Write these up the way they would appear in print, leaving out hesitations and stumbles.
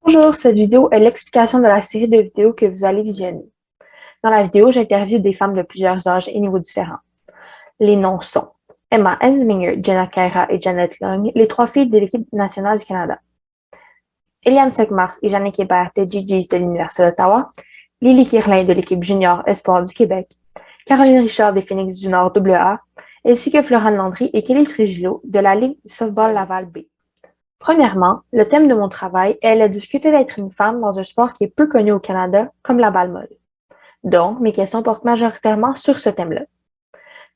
Bonjour, cette vidéo est l'explication de la série de vidéos que vous allez visionner. Dans la vidéo, j'interviewe des femmes de plusieurs âges et niveaux différents. Les noms sont Emma Ensminger, Jenna Kaira et Janet Long, les trois filles de l'équipe nationale du Canada. Eliane Seckmars et Jannick Hébert des Gee-Gees de l'Université d'Ottawa, Lily Kirlin de l'équipe junior Espoir du Québec, Caroline Richard des Phoenix du Nord AA, ainsi que Florane Landry et Kelly Trujillo de la Ligue Softball Laval B. Premièrement, le thème de mon travail est la difficulté d'être une femme dans un sport qui est peu connu au Canada, comme la balle molle. Donc, mes questions portent majoritairement sur ce thème-là.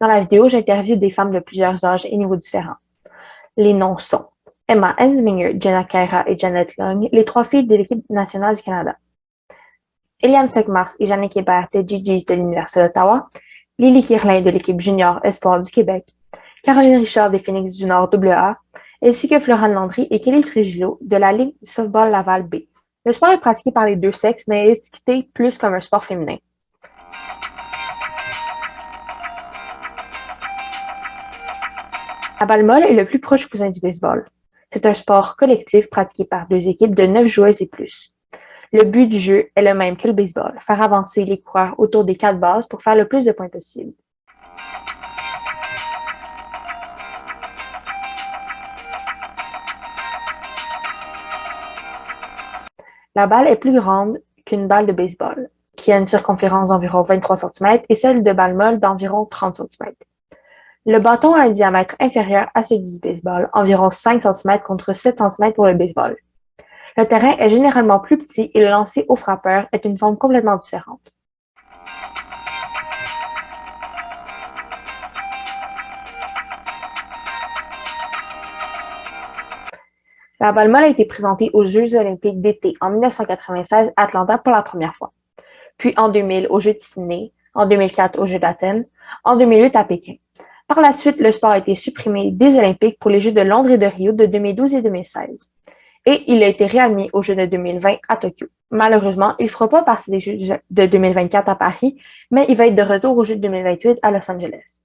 Dans la vidéo, j'interviewe des femmes de plusieurs âges et niveaux différents. Les noms sont Emma Ensminger, Jenna Kaira et Janet Long, les trois filles de l'équipe nationale du Canada. Eliane Seckmars et Jannick Hébert des Gee-Gees de l'Université d'Ottawa, Lily Kirlin de l'équipe junior Espoir du Québec, Caroline Richard des Phoenix du Nord AA, ainsi que Florane Landry et Kelly Trujillo de la Ligue Softball Laval B. Le sport est pratiqué par les deux sexes, mais est étiqueté plus comme un sport féminin. La balle molle est le plus proche cousin du baseball. C'est un sport collectif pratiqué par deux équipes de 9 joueuses et plus. Le but du jeu est le même que le baseball, faire avancer les coureurs autour des 4 bases pour faire le plus de points possible. La balle est plus grande qu'une balle de baseball, qui a une circonférence d'environ 23 cm et celle de balle molle d'environ 30 cm. Le bâton a un diamètre inférieur à celui du baseball, environ 5 cm contre 7 cm pour le baseball. Le terrain est généralement plus petit et le lancer au frappeur est une forme complètement différente. La balle molle a été présentée aux Jeux olympiques d'été en 1996 à Atlanta pour la première fois, puis en 2000 aux Jeux de Sydney, en 2004 aux Jeux d'Athènes, en 2008 à Pékin. Par la suite, le sport a été supprimé des Olympiques pour les Jeux de Londres et de Rio de 2012 et 2016. Et il a été réadmis aux Jeux de 2020 à Tokyo. Malheureusement, il ne fera pas partie des Jeux de 2024 à Paris, mais il va être de retour aux Jeux de 2028 à Los Angeles.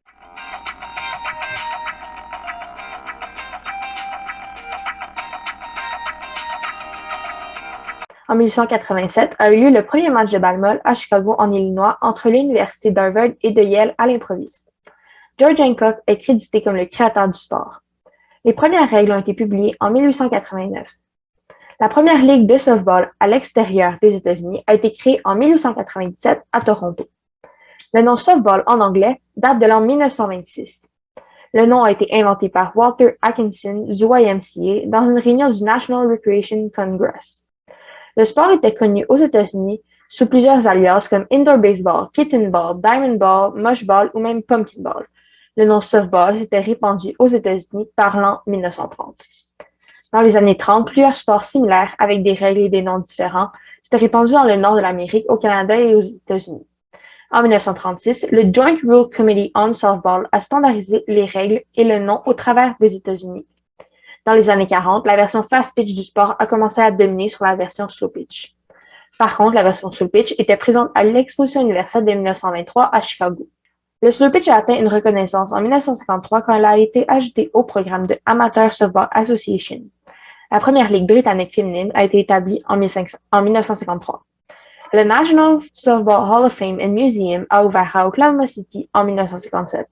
En 1887 a eu lieu le premier match de balle molle à Chicago, en Illinois, entre l'Université d'Harvard et de Yale à l'improviste. George Hancock est crédité comme le créateur du sport. Les premières règles ont été publiées en 1889. La première ligue de softball à l'extérieur des États-Unis a été créée en 1897 à Toronto. Le nom softball en anglais date de l'an 1926. Le nom a été inventé par Walter Atkinson du YMCA dans une réunion du National Recreation Congress. Le sport était connu aux États-Unis sous plusieurs alias comme indoor baseball, kitten ball, diamond ball, mush ball ou même pumpkin ball. Le nom softball s'était répandu aux États-Unis par l'an 1930. Dans les années 30, plusieurs sports similaires avec des règles et des noms différents s'étaient répandus dans le nord de l'Amérique, au Canada et aux États-Unis. En 1936, le Joint Rule Committee on Softball a standardisé les règles et le nom au travers des États-Unis. Dans les années 40, la version fast pitch du sport a commencé à dominer sur la version slow pitch. Par contre, la version slow pitch était présente à l'Exposition universelle de 1923 à Chicago. Le slow pitch a atteint une reconnaissance en 1953 quand elle a été ajoutée au programme de Amateur Softball Association. La première ligue britannique féminine a été établie en 1953. Le National Softball Hall of Fame and Museum a ouvert à Oklahoma City en 1957.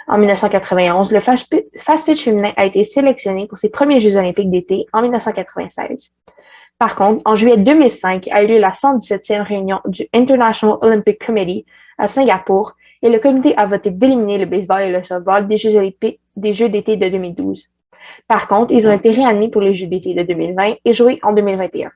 En 1991, le fast pitch féminin a été sélectionné pour ses premiers Jeux olympiques d'été en 1996. Par contre, en juillet 2005 a eu lieu la 117e réunion du International Olympic Committee à Singapour et le comité a voté d'éliminer le baseball et le softball des Jeux d'été de 2012. Par contre, ils ont été réadmis pour les Jeux d'été de 2020 et joués en 2021.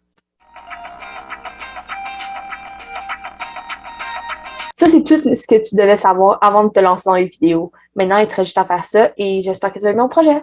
Ça, c'est tout ce que tu devais savoir avant de te lancer dans les vidéos. Maintenant, il te reste juste à faire ça et j'espère que tu as aimé mon projet.